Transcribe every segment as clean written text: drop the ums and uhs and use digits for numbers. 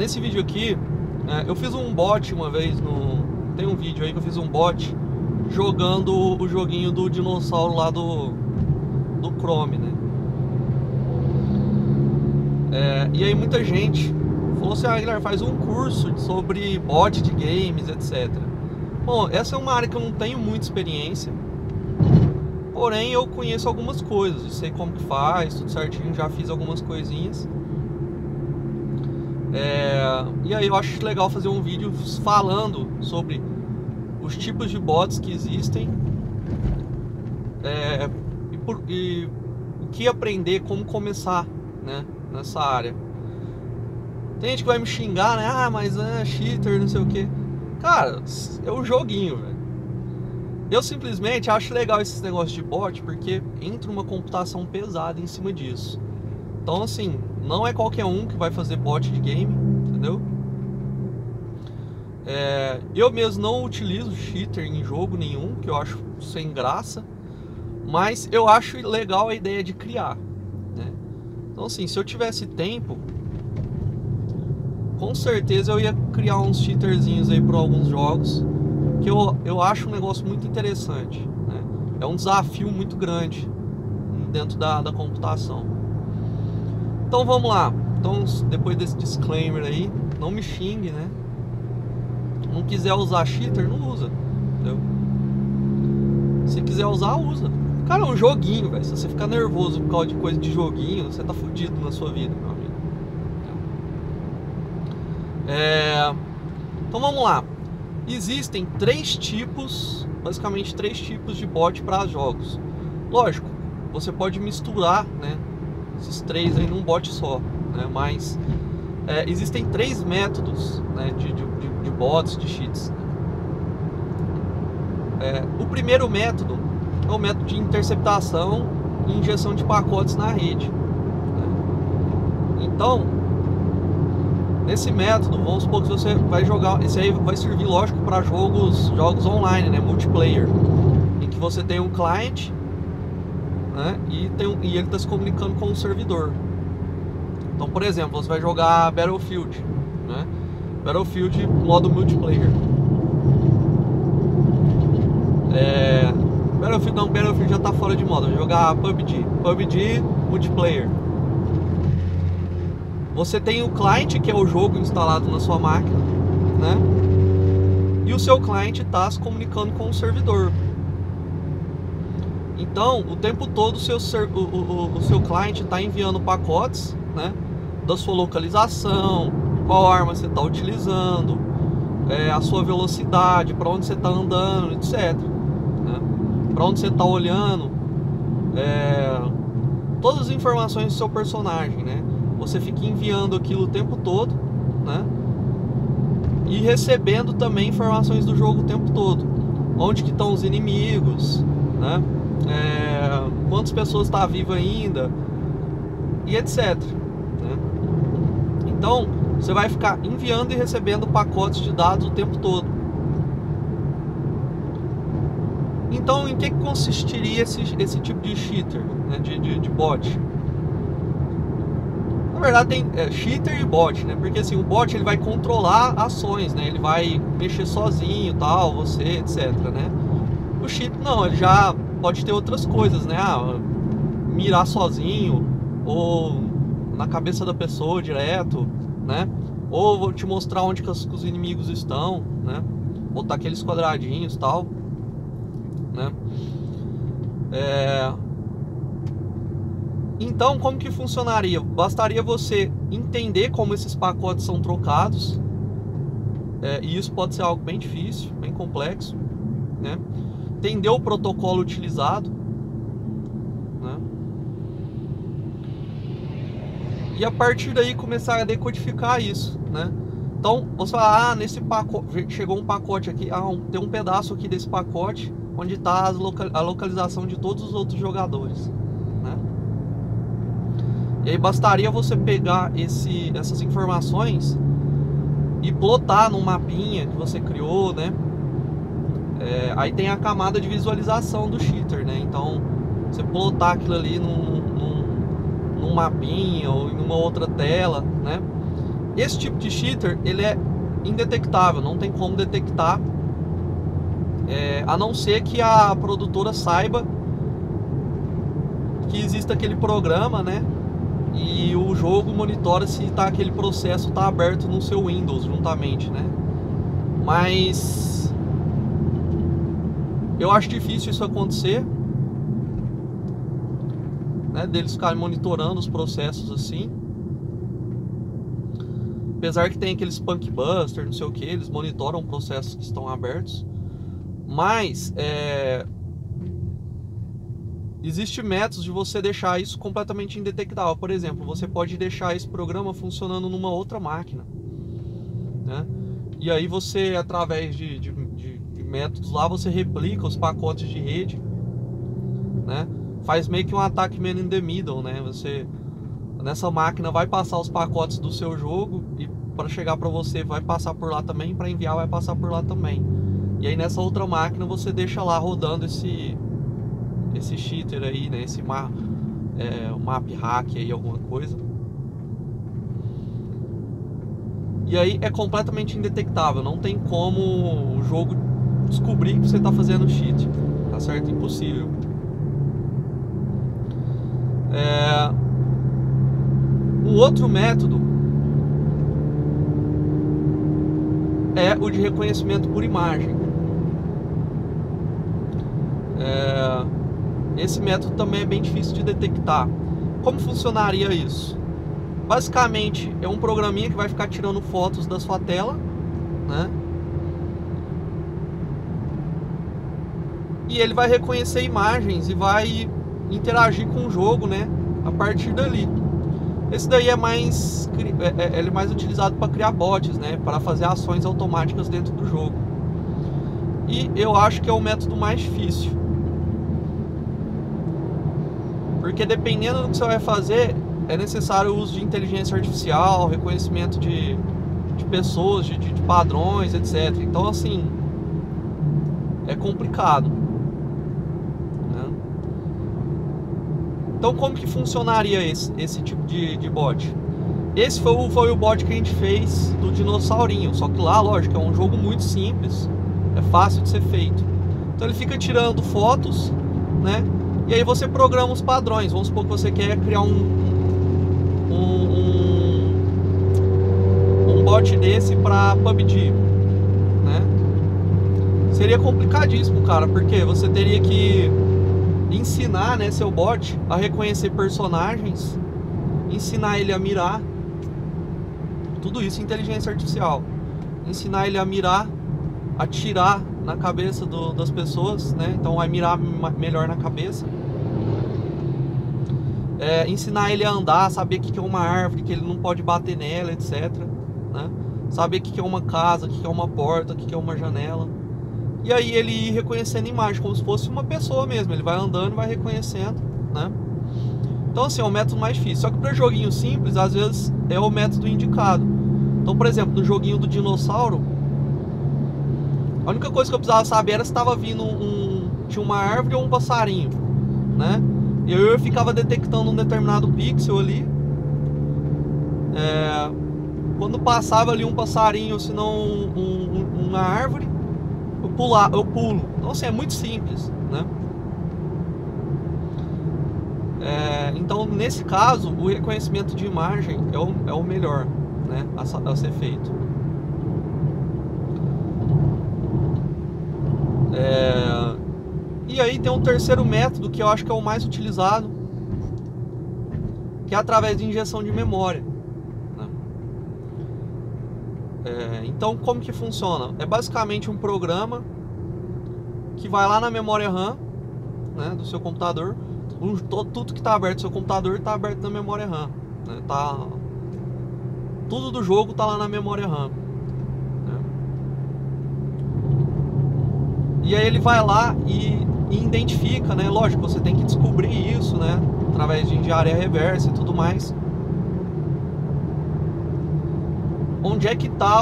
nesse vídeo aqui, eu fiz um bot uma vez tem um vídeo aí que eu fiz um bot jogando o joguinho do dinossauro lá do Chrome, né? E aí muita gente falou assim: Guilherme, faz um curso sobre bot de games, etc. Bom, essa é uma área que eu não tenho muita experiência, porém eu conheço algumas coisas, eu sei como que faz, tudo certinho, já fiz algumas coisinhas. E aí eu acho legal fazer um vídeo falando sobre os tipos de bots que existem, e o que aprender, como começar, né, nessa área. Tem gente que vai me xingar, né? Ah, mas cheater, não sei o que. Cara, é um joguinho, velho. Eu simplesmente acho legal esses negócios de bot, porque entra uma computação pesada em cima disso. Então, assim, não é qualquer um que vai fazer bot de game, entendeu? Eu mesmo não utilizo cheater em jogo nenhum, que eu acho sem graça. Mas eu acho legal a ideia de criar, né? Então, assim, se eu tivesse tempo, com certeza eu ia criar uns cheaterzinhos aí para alguns jogos, que eu acho um negócio muito interessante, né? É um desafio muito grande dentro da computação. Então vamos lá. Então, depois desse disclaimer aí, não me xingue, né? Não quiser usar cheater, não usa, entendeu? Se quiser usar, usa. Cara, é um joguinho, velho. Se você ficar nervoso por causa de coisa de joguinho, você tá fudido na sua vida, meu amigo. Então vamos lá. Existem basicamente três tipos de bot para jogos. Lógico, você pode misturar, né, esses três aí num bot só, né? Mas existem três métodos, né, de bots, de cheats. O primeiro método é o método de interceptação e injeção de pacotes na rede, né? Então, nesse método, vamos supor que você vai jogar, esse aí vai servir, lógico, para jogos online, né, multiplayer, em que você tem um cliente, né, e ele está se comunicando com o servidor. Então, por exemplo, você vai jogar Battlefield, né, Battlefield modo multiplayer. Battlefield já está fora de moda. Vai jogar PUBG multiplayer. Você tem o cliente, que é o jogo instalado na sua máquina, né? E o seu cliente está se comunicando com o servidor. Então, o tempo todo o seu cliente está enviando pacotes, né, da sua localização, qual arma você está utilizando, a sua velocidade, para onde você está andando, etc. Né? Para onde você está olhando, todas as informações do seu personagem, né? Você fica enviando aquilo o tempo todo, né? E recebendo também informações do jogo o tempo todo. Onde que estão os inimigos, né? Quantas pessoas estão vivas ainda, e etc. Né? Então, você vai ficar enviando e recebendo pacotes de dados o tempo todo. Então, em que consistiria esse tipo de cheater, né? de bot? Na verdade, tem cheater e bot, né? Porque assim, o bot ele vai controlar ações, né? Ele vai mexer sozinho, tal, você, etc, né? O cheater não, ele já pode ter outras coisas, né? Mirar sozinho, ou na cabeça da pessoa direto, né? Ou vou te mostrar onde que os inimigos estão, né? Botar aqueles quadradinhos, tal, né? Então, como que funcionaria? Bastaria você entender como esses pacotes são trocados, e isso pode ser algo bem difícil, bem complexo, né? Entender o protocolo utilizado, né? E a partir daí começar a decodificar isso, né? Então, você fala, nesse pacote, chegou um pacote aqui, tem um pedaço aqui desse pacote onde está a localização de todos os outros jogadores, né? E aí bastaria você pegar essas informações e plotar num mapinha que você criou, né? Aí tem a camada de visualização do cheater, né? Então, você plotar aquilo ali num mapinha ou em uma outra tela, né? Esse tipo de cheater, ele é indetectável, não tem como detectar, a não ser que a produtora saiba que existe aquele programa, né? E o jogo monitora se aquele processo está aberto no seu Windows juntamente, né? Mas eu acho difícil isso acontecer, né? Deles ficarem monitorando os processos assim. Apesar que tem aqueles Punkbuster, não sei o que, eles monitoram processos que estão abertos. Mas existe métodos de você deixar isso completamente indetectável. Por exemplo, você pode deixar esse programa funcionando numa outra máquina, né? E aí você, através de métodos lá, você replica os pacotes de rede, né? Faz meio que um ataque man in the middle, né? Você, nessa máquina, vai passar os pacotes do seu jogo e para chegar para você vai passar por lá também, para enviar vai passar por lá também. E aí nessa outra máquina você deixa lá rodando esse cheater aí, né? Esse map hack aí, alguma coisa. E aí é completamente indetectável, não tem como o jogo descobrir que você está fazendo cheat, tá certo? Impossível. O outro método é o de reconhecimento por imagem. Esse método também é bem difícil de detectar. Como funcionaria isso? Basicamente é um programinha que vai ficar tirando fotos da sua tela, né? E ele vai reconhecer imagens e vai interagir com o jogo, né? A partir dali. Esse daí é mais utilizado para criar bots, né? Para fazer ações automáticas dentro do jogo. E eu acho que é o método mais difícil. Porque dependendo do que você vai fazer, é necessário o uso de inteligência artificial, reconhecimento de pessoas, de padrões, etc. Então, assim, é complicado, né? Então, como que funcionaria esse tipo de bot? Esse foi o bot que a gente fez do dinossaurinho. Só que lá, lógico, é um jogo muito simples, é fácil de ser feito. Então ele fica tirando fotos, né? E aí você programa os padrões. Vamos supor que você quer criar um bot desse para PUBG, né? Seria complicadíssimo, cara, porque você teria que ensinar, né, seu bot a reconhecer personagens, ensinar ele a mirar, tudo isso inteligência artificial, ensinar ele a mirar, atirar na cabeça das pessoas, né? Então vai mirar melhor na cabeça. Ensinar ele a andar, saber o que é uma árvore, que ele não pode bater nela, etc, né? Saber o que é uma casa, o que é uma porta, o que é uma janela. E aí ele ir reconhecendo imagem, como se fosse uma pessoa mesmo. Ele vai andando e vai reconhecendo, né? Então assim, é um método mais difícil. Só que para joguinho simples, às vezes é o método indicado. Então, por exemplo, no joguinho do dinossauro, a única coisa que eu precisava saber era se estava vindo tinha uma árvore ou um passarinho, né? E eu ficava detectando um determinado pixel ali. Quando passava ali um passarinho, ou se não uma árvore, eu pulo. Então assim, é muito simples, né? Então nesse caso, o reconhecimento de imagem é o melhor, né, a ser feito. E aí tem um terceiro método que eu acho que é o mais utilizado, que é através de injeção de memória, né? Então como que funciona? É basicamente um programa que vai lá na memória RAM, né, do seu computador. Tudo que está aberto no seu computador está aberto na memória RAM, né? Tudo do jogo está lá na memória RAM, né? E aí ele vai lá e identifica, né? Lógico, você tem que descobrir isso, né, através de engenharia reversa e tudo mais. Onde é que está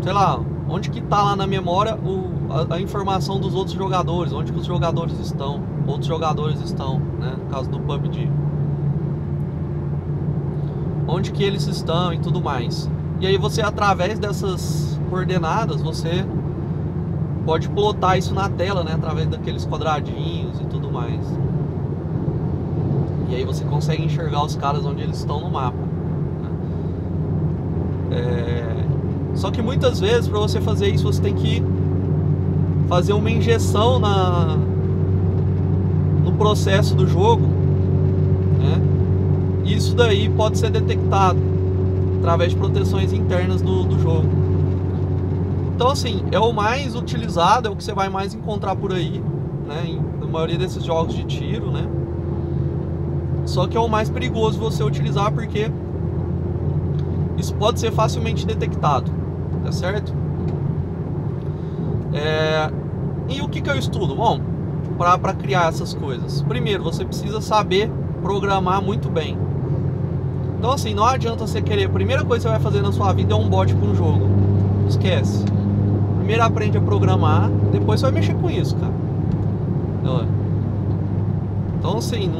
sei lá, onde que está lá na memória a informação dos outros jogadores, onde que os jogadores estão, outros jogadores estão, né, no caso do PUBG. onde que eles estão e tudo mais. E aí você, através dessas coordenadas, você pode plotar isso na tela, né, através daqueles quadradinhos e tudo mais. E aí você consegue enxergar os caras onde eles estão no mapa, né? Só que muitas vezes, para você fazer isso, você tem que fazer uma injeção no processo do jogo, né? Isso daí pode ser detectado através de proteções internas do jogo. Então, assim, é o mais utilizado, é o que você vai mais encontrar por aí, né, na maioria desses jogos de tiro, né? Só que é o mais perigoso você utilizar, porque isso pode ser facilmente detectado, tá certo? E o que eu estudo? Bom, para criar essas coisas, primeiro você precisa saber programar muito bem. Então, assim, não adianta você querer, a primeira coisa que você vai fazer na sua vida é um bot para um jogo. Esquece. Primeiro aprende a programar, depois você vai mexer com isso, cara. Então, assim,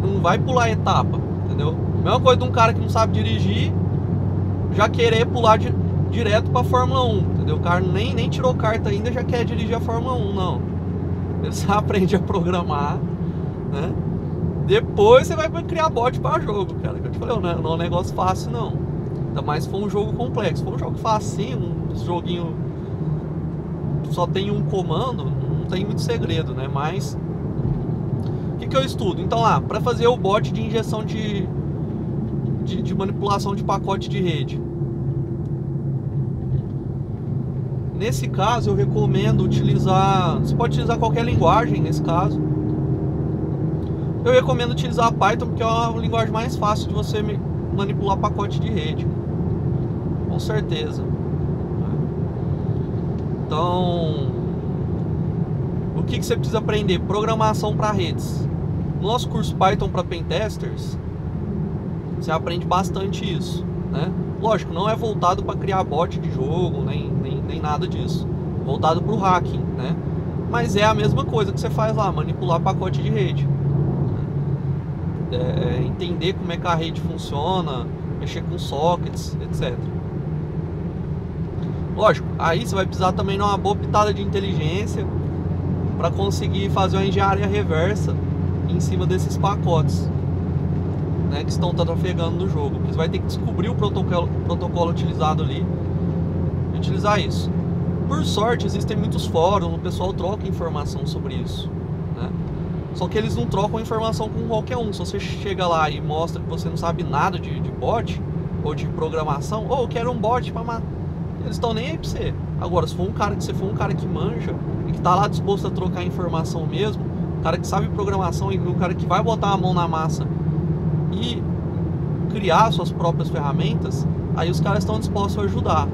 não vai pular etapa, entendeu? Mesma coisa de um cara que não sabe dirigir, já querer pular direto pra Fórmula 1, entendeu? O cara nem tirou carta ainda, já quer dirigir a Fórmula 1, não. Você aprende a programar, né? Depois você vai criar bot para jogo, cara. Que eu te falei, não é um negócio fácil, não. Ainda mais se for um jogo complexo. Se for um jogo facinho, um joguinho só tem um comando, não tem muito segredo, né? Mas o que eu estudo? Então lá, para fazer o bot de injeção de manipulação de pacote de rede, nesse caso eu recomendo utilizar, você pode utilizar qualquer linguagem nesse caso. Eu recomendo utilizar Python, porque é uma linguagem mais fácil de você manipular pacote de rede, com certeza. Então, o que você precisa aprender? Programação para redes. No nosso curso Python para Pentesters, você aprende bastante isso, né? Lógico, não é voltado para criar bot de jogo, nem nada disso. Voltado para o hacking, né? Mas é a mesma coisa que você faz lá, manipular pacote de rede. Entender como é que a rede funciona, mexer com sockets, etc. Lógico, aí você vai precisar também de uma boa pitada de inteligência para conseguir fazer uma engenharia reversa em cima desses pacotes, né, que estão trafegando no jogo. Você vai ter que descobrir o protocolo utilizado ali e utilizar isso. Por sorte, existem muitos fóruns, o pessoal troca informação sobre isso, né? Só que eles não trocam informação com qualquer um. Se você chega lá e mostra que você não sabe nada de bot ou de programação, ou eu quero um bot para matar, eles estão nem aí pra você. Agora, se for um cara que manja e que tá lá disposto a trocar informação mesmo, um cara que sabe programação e um cara que vai botar a mão na massa e criar suas próprias ferramentas, aí os caras estão dispostos a ajudar.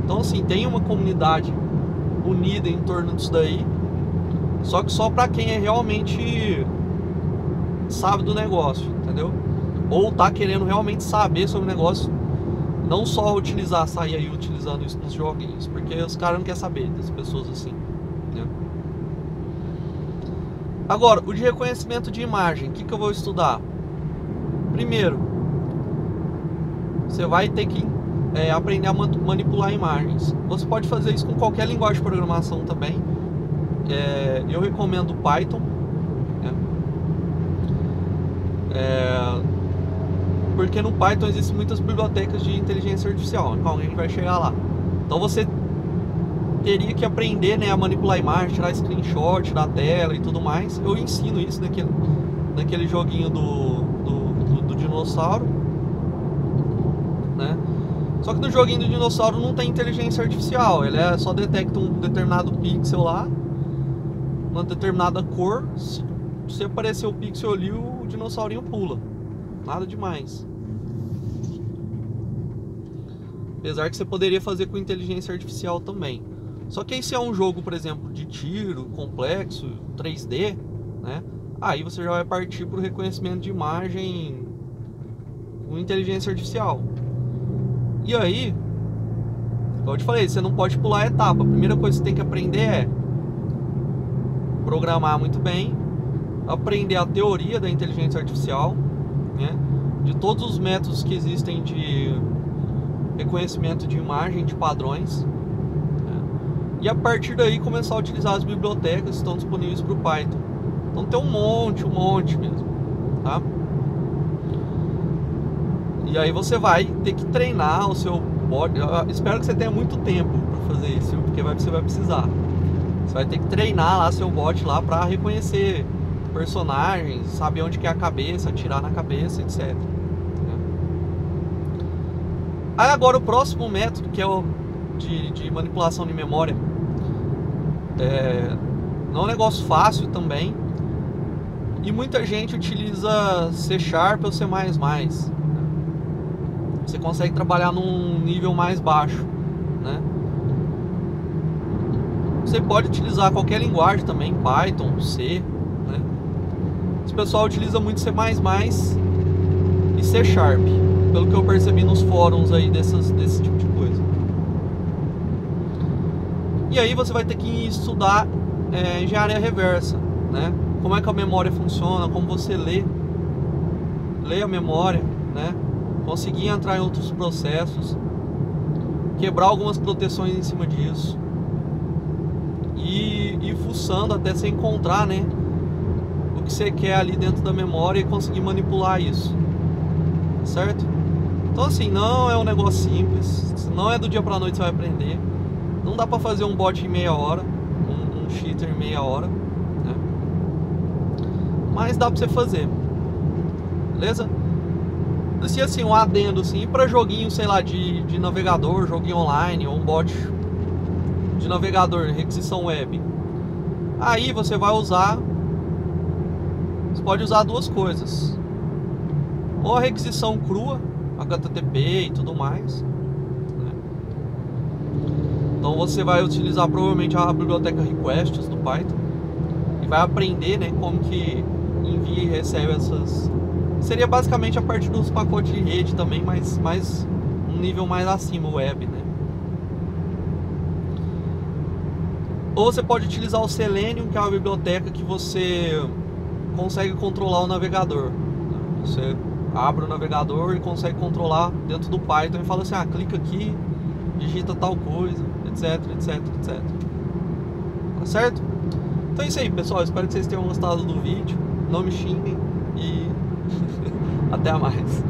Então, assim, tem uma comunidade unida em torno disso daí, só que só pra quem é realmente sabe do negócio, entendeu? Ou tá querendo realmente saber sobre o negócio, não só sair aí utilizando isso nos joguinhos, porque os caras não querem saber das pessoas assim, né? Agora, o de reconhecimento de imagem, o que eu vou estudar? Primeiro, você vai ter que aprender a manipular imagens. Você pode fazer isso com qualquer linguagem de programação também. Eu recomendo Python, né? Porque no Python existem muitas bibliotecas de inteligência artificial. Então a gente vai chegar lá. Então você teria que aprender, né, a manipular imagem, tirar screenshot da tela e tudo mais. Eu ensino isso naquele joguinho do dinossauro, né? Só que no joguinho do dinossauro não tem inteligência artificial. Ele só detecta um determinado pixel lá, uma determinada cor. Se aparecer o pixel ali, o dinossaurinho pula. Nada demais. Apesar que você poderia fazer com inteligência artificial também. Só que aí se é um jogo, por exemplo, de tiro, complexo, 3D, né? Aí você já vai partir para o reconhecimento de imagem com inteligência artificial. E aí, como eu te falei, você não pode pular a etapa. A primeira coisa que você tem que aprender é programar muito bem, aprender a teoria da inteligência artificial, né? de todos os métodos que existem de reconhecimento de imagem, de padrões, né? E a partir daí começar a utilizar as bibliotecas que estão disponíveis para o Python. Então tem um monte mesmo, tá? E aí você vai ter que treinar o seu bot. Eu espero que você tenha muito tempo para fazer isso, porque você vai precisar. Você vai ter que treinar lá seu bot lá para reconhecer personagens, saber onde que é a cabeça, atirar na cabeça, etc. Aí agora o próximo método, que é o de manipulação de memória, não é um negócio fácil também, e muita gente utiliza C# ou C++. Você consegue trabalhar num nível mais baixo, né? Você pode utilizar qualquer linguagem também, Python, C, né? Esse pessoal utiliza muito C++ e C#, pelo que eu percebi nos fóruns aí desse tipo de coisa. E aí você vai ter que estudar engenharia reversa, né? Como é que a memória funciona, como você lê a memória, né? Conseguir entrar em outros processos, quebrar algumas proteções em cima disso e ir fuçando até você encontrar, né, o que você quer ali dentro da memória e conseguir manipular isso, certo? Então assim, não é um negócio simples, não é do dia pra noite você vai aprender, não dá pra fazer um bot em meia hora, um cheater em meia hora, né? Mas dá pra você fazer, beleza? E assim, um adendo assim, para joguinho, sei lá, de navegador, joguinho online, ou um bot de navegador, requisição web. Aí você vai usar, você pode usar duas coisas: ou a requisição crua, HTTP e tudo mais, né? Então você vai utilizar provavelmente a biblioteca requests do Python e vai aprender, né, como que envia e recebe essas. Seria basicamente a parte dos pacotes de rede também, mas um nível mais acima, web, né? Ou você pode utilizar o Selenium, que é uma biblioteca que você consegue controlar o navegador, né? Você abre o navegador e consegue controlar dentro do Python e fala assim, clica aqui, digita tal coisa, etc, etc, etc. Tá certo? Então é isso aí, pessoal. Espero que vocês tenham gostado do vídeo. Não me xinguem e até mais.